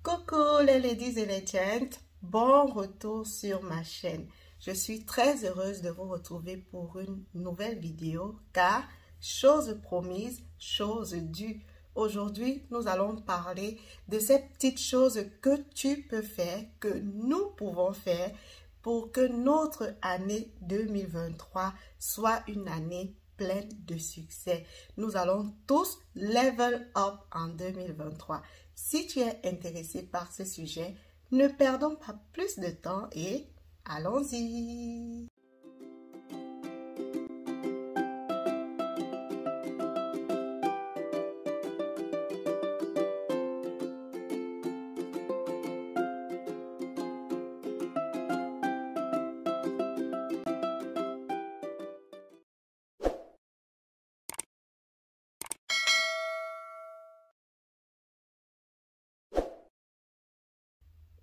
Coucou les ladies et les gents, bon retour sur ma chaîne. Je suis très heureuse de vous retrouver pour une nouvelle vidéo car, chose promise, chose due. Aujourd'hui, nous allons parler de ces petites choses que tu peux faire, que nous pouvons faire pour que notre année 2023 soit une année pleine de succès. Nous allons tous level up en 2023. Si tu es intéressé par ce sujet, ne perdons pas plus de temps et allons-y!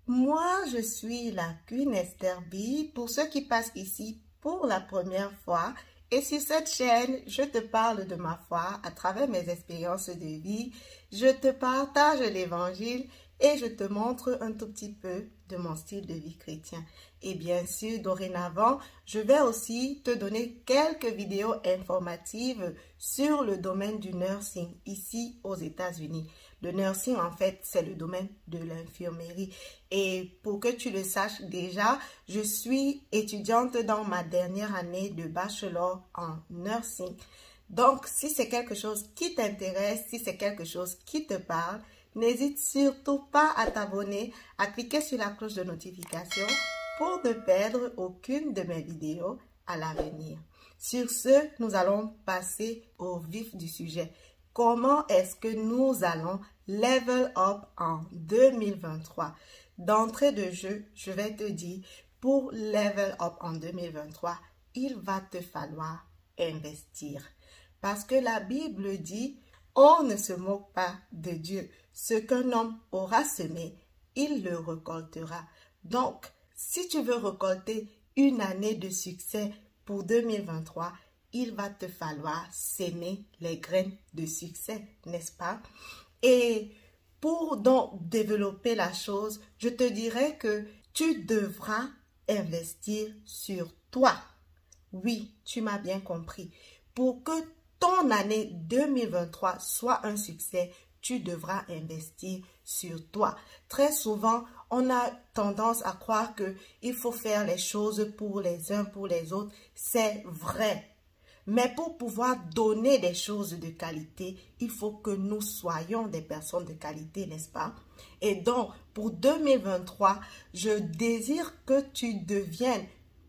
Moi, je suis la Queen Esther B. Pour ceux qui passent ici pour la première fois, et sur cette chaîne, je te parle de ma foi à travers mes expériences de vie. Je te partage l'évangile et je te montre un tout petit peu de mon style de vie chrétien. Et bien sûr, dorénavant, je vais aussi te donner quelques vidéos informatives sur le domaine du nursing ici aux États-Unis. Le nursing, en fait, c'est le domaine de l'infirmerie. Et pour que tu le saches déjà, je suis étudiante dans ma dernière année de bachelor en nursing. Donc, si c'est quelque chose qui t'intéresse, si c'est quelque chose qui te parle, n'hésite surtout pas à t'abonner, à cliquer sur la cloche de notification pour ne perdre aucune de mes vidéos à l'avenir. Sur ce, nous allons passer au vif du sujet. Comment est-ce que nous allons level up en 2023? D'entrée de jeu, je vais te dire, pour level up en 2023, il va te falloir investir. Parce que la Bible dit, on ne se moque pas de Dieu. Ce qu'un homme aura semé, il le récoltera. Donc, si tu veux récolter une année de succès pour 2023, il va te falloir s'aimer les graines de succès, n'est-ce pas? Et pour donc développer la chose, je te dirais que tu devras investir sur toi. Oui, tu m'as bien compris. Pour que ton année 2023 soit un succès, tu devras investir sur toi. Très souvent, on a tendance à croire qu'il faut faire les choses pour les uns, pour les autres. C'est vrai. Mais pour pouvoir donner des choses de qualité, il faut que nous soyons des personnes de qualité, n'est-ce pas? Et donc, pour 2023, je désire que tu deviennes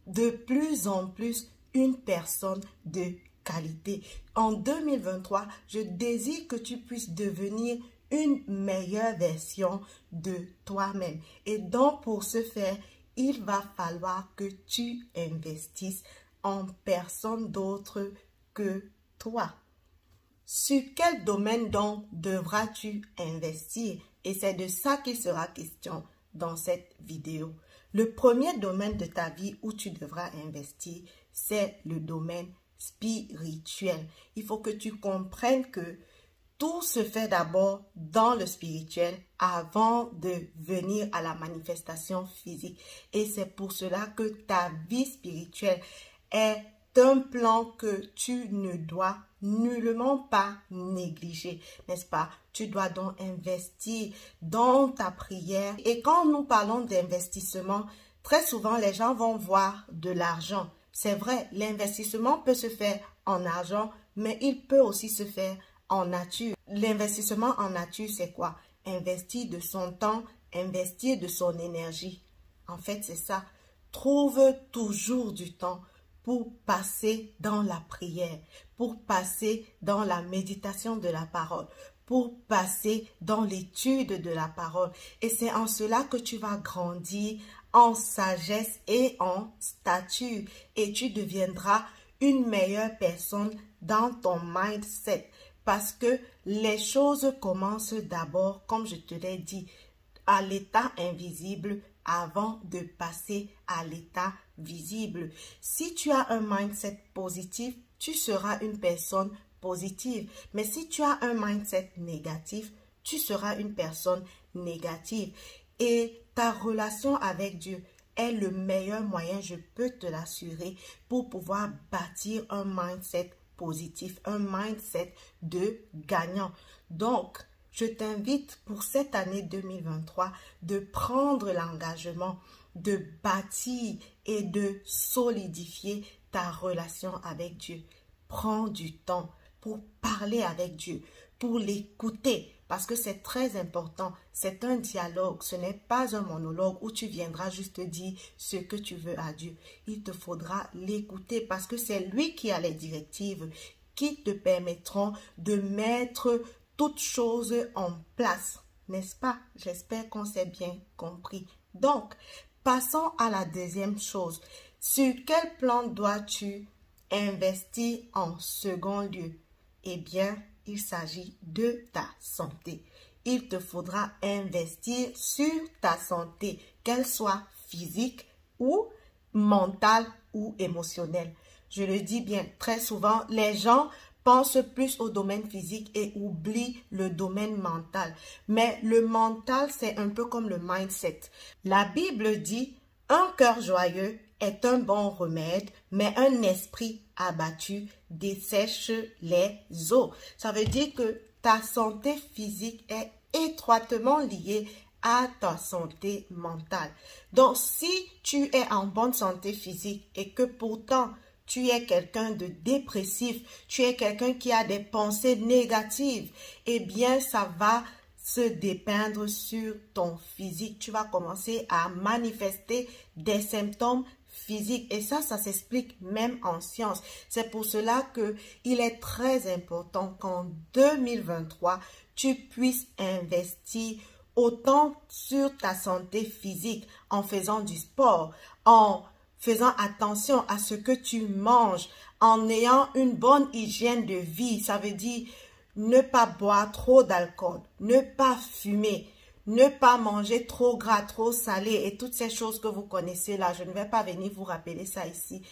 de plus en plus une personne de qualité. En 2023, je désire que tu puisses devenir une meilleure version de toi-même. Et donc, pour ce faire, il va falloir que tu investisses en personne d'autre que toi. Sur quel domaine donc devras-tu investir? Et c'est de ça qu'il sera question dans cette vidéo. Le premier domaine de ta vie où tu devras investir, c'est le domaine spirituel. Il faut que tu comprennes que tout se fait d'abord dans le spirituel avant de venir à la manifestation physique. Et c'est pour cela que ta vie spirituelle est un plan que tu ne dois nullement pas négliger, n'est-ce pas? Tu dois donc investir dans ta prière. Et quand nous parlons d'investissement, très souvent les gens vont voir de l'argent. C'est vrai, l'investissement peut se faire en argent, mais il peut aussi se faire en nature. L'investissement en nature, c'est quoi? Investir de son temps, investir de son énergie. En fait, c'est ça. Trouve toujours du temps pour passer dans la prière, pour passer dans la méditation de la parole, pour passer dans l'étude de la parole. Et c'est en cela que tu vas grandir en sagesse et en stature. Et tu deviendras une meilleure personne dans ton mindset. Parce que les choses commencent d'abord, comme je te l'ai dit, à l'état invisible avant de passer à l'état visible. Si tu as un mindset positif, tu seras une personne positive. Mais si tu as un mindset négatif, tu seras une personne négative. Et ta relation avec Dieu est le meilleur moyen, je peux te l'assurer, pour pouvoir bâtir un mindset positif, un mindset de gagnant. Donc, je t'invite pour cette année 2023 de prendre l'engagement de bâtir et de solidifier ta relation avec Dieu. Prends du temps pour parler avec Dieu, pour l'écouter, parce que c'est très important. C'est un dialogue, ce n'est pas un monologue où tu viendras juste dire ce que tu veux à Dieu. Il te faudra l'écouter parce que c'est lui qui a les directives qui te permettront de mettre toutes choses en place, n'est-ce pas? J'espère qu'on s'est bien compris. Donc, passons à la deuxième chose. Sur quel plan dois-tu investir en second lieu? Eh bien, il s'agit de ta santé. Il te faudra investir sur ta santé, qu'elle soit physique ou mentale ou émotionnelle. Je le dis bien, très souvent, les gens pensent plus au domaine physique et oublient le domaine mental. Mais le mental, c'est un peu comme le mindset. La Bible dit, un cœur joyeux est un bon remède, mais un esprit abattu dessèche les os. Ça veut dire que ta santé physique est étroitement liée à ta santé mentale. Donc, si tu es en bonne santé physique et que pourtant tu es quelqu'un de dépressif, tu es quelqu'un qui a des pensées négatives, eh bien, ça va se dépeindre sur ton physique. Tu vas commencer à manifester des symptômes physiques. Et ça s'explique même en science. C'est pour cela qu'il est très important qu'en 2023, tu puisses investir autant sur ta santé physique en faisant du sport, en faisant attention à ce que tu manges, en ayant une bonne hygiène de vie. Ça veut dire ne pas boire trop d'alcool, ne pas fumer, ne pas manger trop gras, trop salé et toutes ces choses que vous connaissez là. Je ne vais pas venir vous rappeler ça ici.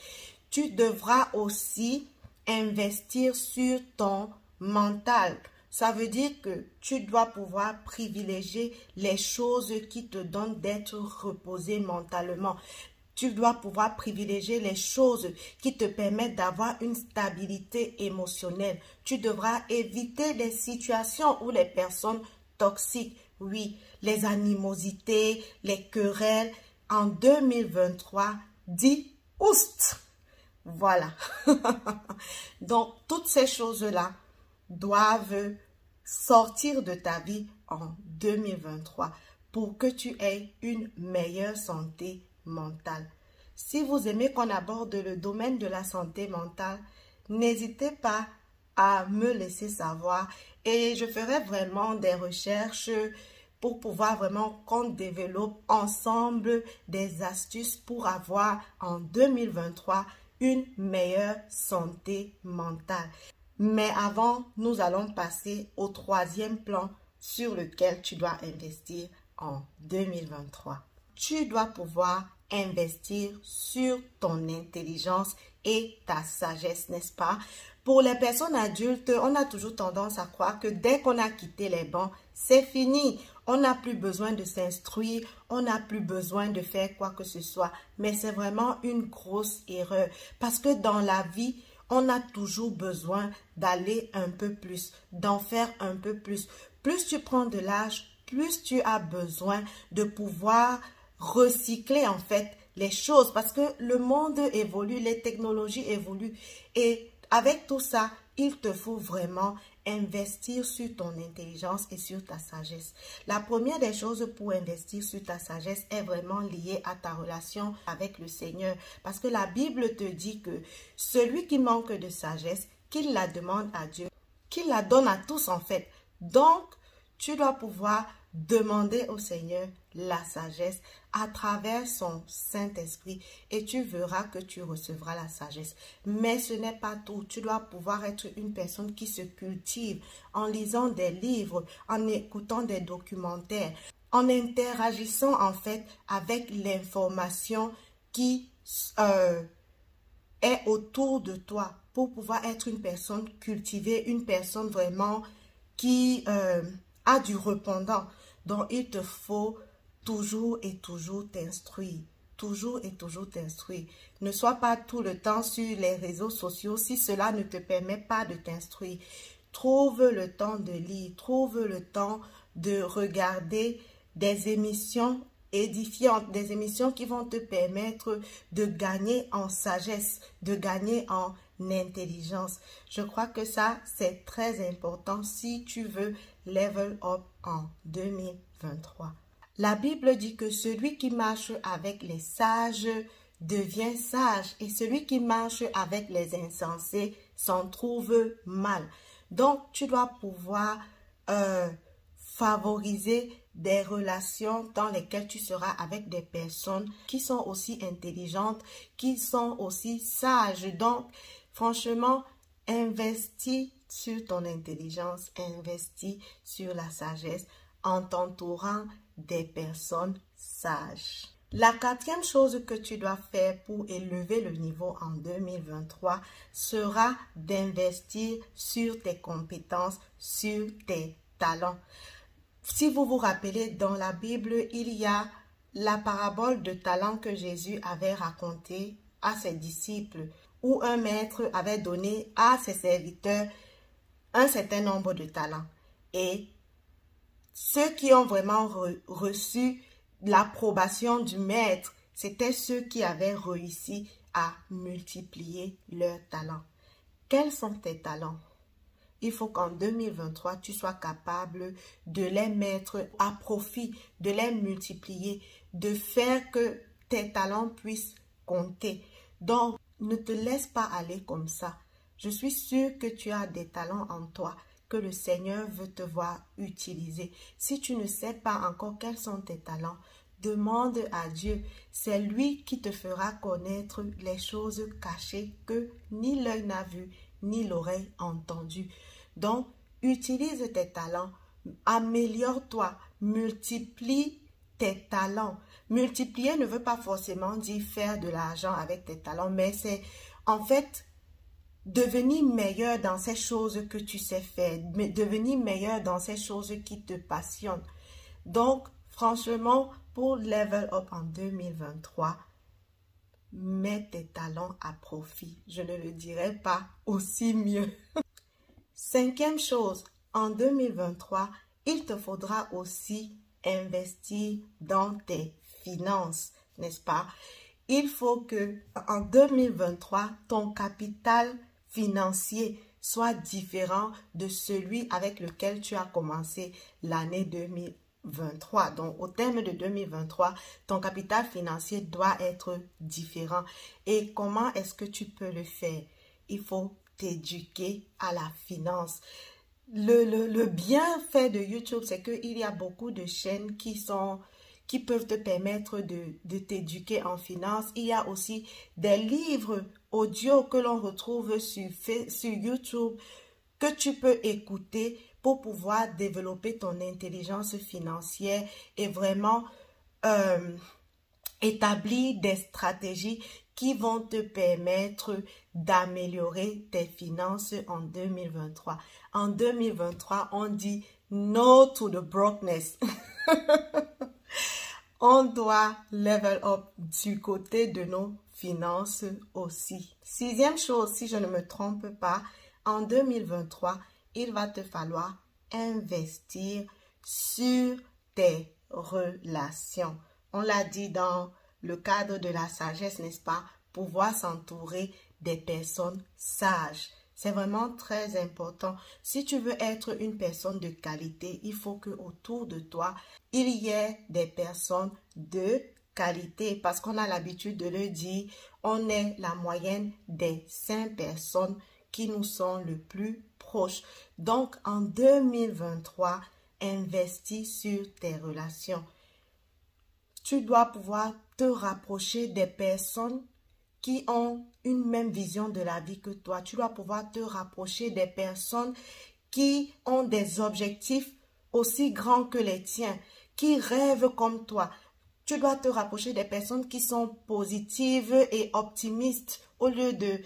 Tu devras aussi investir sur ton mental. Ça veut dire que tu dois pouvoir privilégier les choses qui te donnent d'être reposé mentalement. Tu dois pouvoir privilégier les choses qui te permettent d'avoir une stabilité émotionnelle. Tu devras éviter les situations où les personnes toxiques, oui, les animosités, les querelles. En 2023, dis oust. Voilà. Donc, toutes ces choses-là doivent sortir de ta vie en 2023 pour que tu aies une meilleure santé mentale. Si vous aimez qu'on aborde le domaine de la santé mentale, n'hésitez pas à me laisser savoir et je ferai vraiment des recherches pour pouvoir vraiment qu'on développe ensemble des astuces pour avoir en 2023 une meilleure santé mentale. Mais avant, nous allons passer au troisième plan sur lequel tu dois investir en 2023. Tu dois pouvoir investir sur ton intelligence et ta sagesse, n'est-ce pas? Pour les personnes adultes, on a toujours tendance à croire que dès qu'on a quitté les bancs, c'est fini. On n'a plus besoin de s'instruire, on n'a plus besoin de faire quoi que ce soit. Mais c'est vraiment une grosse erreur parce que dans la vie, on a toujours besoin d'aller un peu plus, d'en faire un peu plus. Plus tu prends de l'âge, plus tu as besoin de pouvoir recycler en fait les choses parce que le monde évolue, les technologies évoluent et avec tout ça, il te faut vraiment investir sur ton intelligence et sur ta sagesse. La première des choses pour investir sur ta sagesse est vraiment liée à ta relation avec le Seigneur. Parce que la Bible te dit que celui qui manque de sagesse, qu'il la demande à Dieu, qu'il la donne à tous en fait. Donc, tu dois pouvoir demander au Seigneur la sagesse à travers son Saint-Esprit et tu verras que tu recevras la sagesse. Mais ce n'est pas tout. Tu dois pouvoir être une personne qui se cultive en lisant des livres, en écoutant des documentaires, en interagissant en fait avec l'information qui est autour de toi pour pouvoir être une personne cultivée, une personne vraiment qui a du répondant. Donc, il te faut toujours et toujours t'instruire. Toujours et toujours t'instruire. Ne sois pas tout le temps sur les réseaux sociaux si cela ne te permet pas de t'instruire. Trouve le temps de lire, trouve le temps de regarder des émissions édifiantes, des émissions qui vont te permettre de gagner en sagesse, de gagner en intelligence. Je crois que ça, c'est très important si tu veux level up en 2023. La Bible dit que celui qui marche avec les sages devient sage et celui qui marche avec les insensés s'en trouve mal. Donc, tu dois pouvoir favoriser des relations dans lesquelles tu seras avec des personnes qui sont aussi intelligentes, qui sont aussi sages. Donc, franchement, investis sur ton intelligence, investis sur la sagesse en t'entourant des personnes sages. La quatrième chose que tu dois faire pour élever le niveau en 2023 sera d'investir sur tes compétences, sur tes talents. Si vous vous rappelez, dans la Bible, il y a la parabole de talents que Jésus avait racontée à ses disciples, où un maître avait donné à ses serviteurs un certain nombre de talents. Et ceux qui ont vraiment reçu l'approbation du maître, c'était ceux qui avaient réussi à multiplier leurs talents. Quels sont tes talents? Il faut qu'en 2023, tu sois capable de les mettre à profit, de les multiplier, de faire que tes talents puissent compter. Donc, ne te laisse pas aller comme ça. Je suis sûre que tu as des talents en toi que le Seigneur veut te voir utiliser. Si tu ne sais pas encore quels sont tes talents, demande à Dieu. C'est lui qui te fera connaître les choses cachées que ni l'œil n'a vues, ni l'oreille entendu. Donc, utilise tes talents, améliore-toi, multiplie tes talents. Multiplier ne veut pas forcément dire faire de l'argent avec tes talents, mais c'est en fait devenir meilleur dans ces choses que tu sais faire, devenir meilleur dans ces choses qui te passionnent. Donc, franchement, pour level up en 2023, mets tes talents à profit. Je ne le dirai pas aussi mieux. Cinquième chose, en 2023, il te faudra aussi investir dans tes finances, n'est-ce pas? Il faut que en 2023, ton capital financier soit différent de celui avec lequel tu as commencé l'année 2023. Donc, au terme de 2023, ton capital financier doit être différent. Et comment est-ce que tu peux le faire? Il faut t'éduquer à la finance. Le bienfait de YouTube, c'est qu'il y a beaucoup de chaînes qui peuvent te permettre de t'éduquer en finance. Il y a aussi des livres audio que l'on retrouve sur YouTube que tu peux écouter pour pouvoir développer ton intelligence financière et vraiment établir des stratégies qui vont te permettre d'améliorer tes finances en 2023. En 2023, on dit no to the brokenness. On doit level up du côté de nos finances aussi. Sixième chose, si je ne me trompe pas, en 2023, il va te falloir investir sur tes relations. On l'a dit dans le cadre de la sagesse, n'est-ce pas? Pouvoir s'entourer des personnes sages. C'est vraiment très important. Si tu veux être une personne de qualité, il faut que autour de toi, il y ait des personnes de qualité. Parce qu'on a l'habitude de le dire, on est la moyenne des 5 personnes qui nous sont le plus proches. Donc, en 2023, investis sur tes relations. Tu dois pouvoir te rapprocher des personnes qui ont une même vision de la vie que toi. Tu dois pouvoir te rapprocher des personnes qui ont des objectifs aussi grands que les tiens, qui rêvent comme toi. Tu dois te rapprocher des personnes qui sont positives et optimistes au lieu de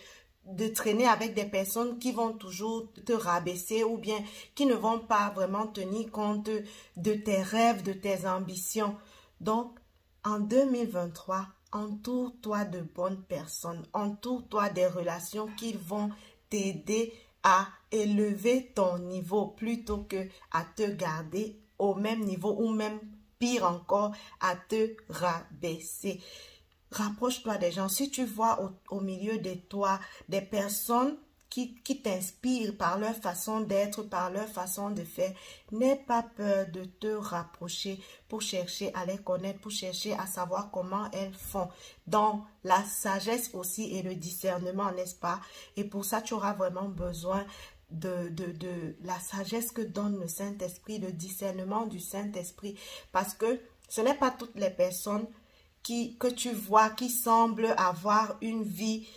de traîner avec des personnes qui vont toujours te rabaisser ou bien qui ne vont pas vraiment tenir compte de tes rêves, de tes ambitions. Donc, en 2023, entoure-toi de bonnes personnes, entoure-toi des relations qui vont t'aider à élever ton niveau plutôt que à te garder au même niveau ou même pire encore, à te rabaisser. Rapproche-toi des gens. Si tu vois au milieu de toi des personnes qui t'inspirent par leur façon d'être, par leur façon de faire, n'aie pas peur de te rapprocher pour chercher à les connaître, pour chercher à savoir comment elles font. Dans la sagesse aussi et le discernement, n'est-ce pas? Et pour ça, tu auras vraiment besoin de la sagesse que donne le Saint-Esprit, le discernement du Saint-Esprit. Parce que ce n'est pas toutes les personnes que tu vois, qui semblent avoir une vie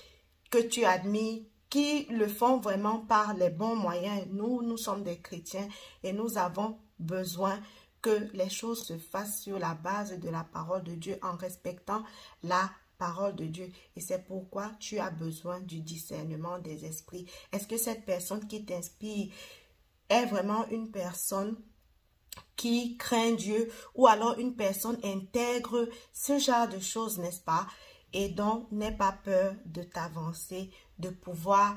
que tu admires, qui le font vraiment par les bons moyens. Nous sommes des chrétiens et nous avons besoin que les choses se fassent sur la base de la parole de Dieu en respectant la parole de Dieu. Et c'est pourquoi tu as besoin du discernement des esprits. Est-ce que cette personne qui t'inspire est vraiment une personne qui craint Dieu ou alors une personne intègre, ce genre de choses, n'est-ce pas? Et donc, n'aie pas peur de t'avancer, de pouvoir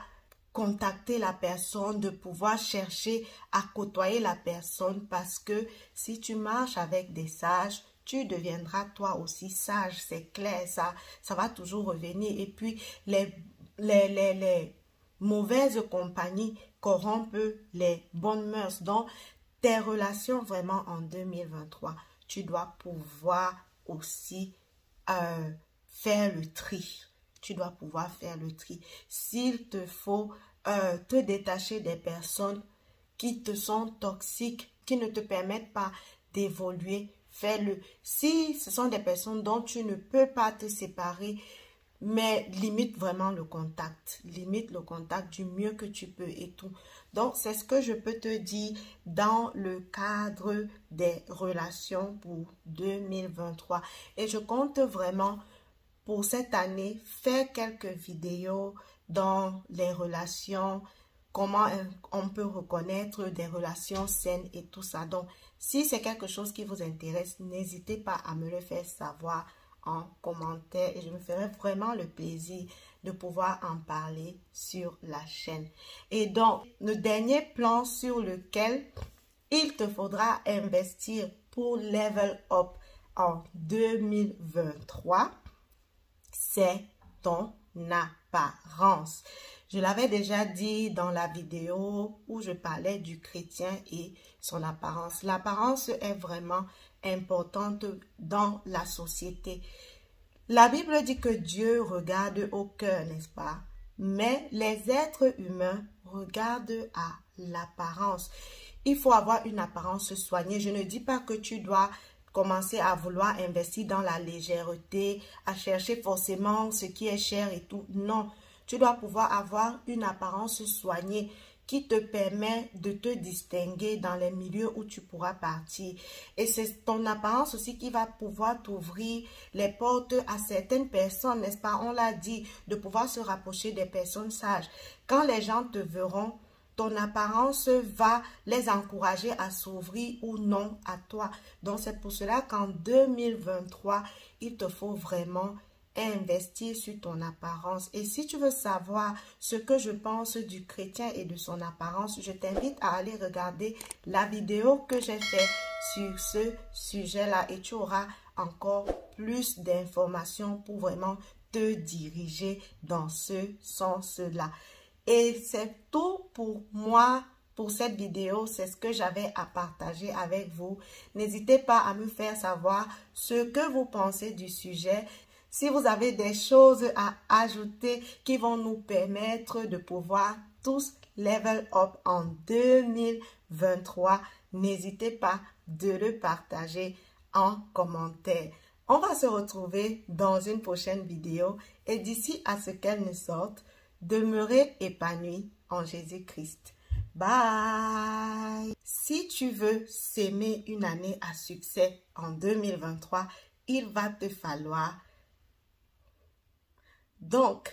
contacter la personne, de pouvoir chercher à côtoyer la personne parce que si tu marches avec des sages, tu deviendras toi aussi sage, c'est clair, ça va toujours revenir. Et puis, les mauvaises compagnies corrompent les bonnes mœurs. Donc, tes relations vraiment en 2023, tu dois pouvoir aussi faire le tri. Tu dois pouvoir faire le tri. S'il te faut te détacher des personnes qui te sont toxiques, qui ne te permettent pas d'évoluer, fais-le. Si ce sont des personnes dont tu ne peux pas te séparer, mais limite vraiment le contact. Limite le contact du mieux que tu peux et tout. Donc, c'est ce que je peux te dire dans le cadre des relations pour 2023. Et je compte vraiment pour cette année faire quelques vidéos dans les relations, comment on peut reconnaître des relations saines et tout ça. Donc, si c'est quelque chose qui vous intéresse, n'hésitez pas à me le faire savoir en commentaire et je me ferai vraiment le plaisir de pouvoir en parler sur la chaîne. Et donc, le dernier plan sur lequel il te faudra investir pour level up en 2023, c'est ton apparence. Je l'avais déjà dit dans la vidéo où je parlais du chrétien et son apparence. L'apparence est vraiment importante dans la société. La Bible dit que Dieu regarde au cœur, n'est-ce pas? Mais les êtres humains regardent à l'apparence. Il faut avoir une apparence soignée. Je ne dis pas que tu dois commencer à vouloir investir dans la légèreté, à chercher forcément ce qui est cher et tout. Non, tu dois pouvoir avoir une apparence soignée qui te permet de te distinguer dans les milieux où tu pourras partir. Et c'est ton apparence aussi qui va pouvoir t'ouvrir les portes à certaines personnes, n'est-ce pas? On l'a dit, de pouvoir se rapprocher des personnes sages. Quand les gens te verront, ton apparence va les encourager à s'ouvrir ou non à toi. Donc, c'est pour cela qu'en 2023, il te faut vraiment investir sur ton apparence. Et si tu veux savoir ce que je pense du chrétien et de son apparence, je t'invite à aller regarder la vidéo que j'ai faite sur ce sujet-là et tu auras encore plus d'informations pour vraiment te diriger dans ce sens-là. Et c'est tout pour moi pour cette vidéo. C'est ce que j'avais à partager avec vous. N'hésitez pas à me faire savoir ce que vous pensez du sujet. Si vous avez des choses à ajouter qui vont nous permettre de pouvoir tous level up en 2023, n'hésitez pas de le partager en commentaire. On va se retrouver dans une prochaine vidéo et d'ici à ce qu'elle ne sorte, demeurez épanoui en Jésus-Christ. Bye! Si tu veux s'aimer une année à succès en 2023, il va te falloir donc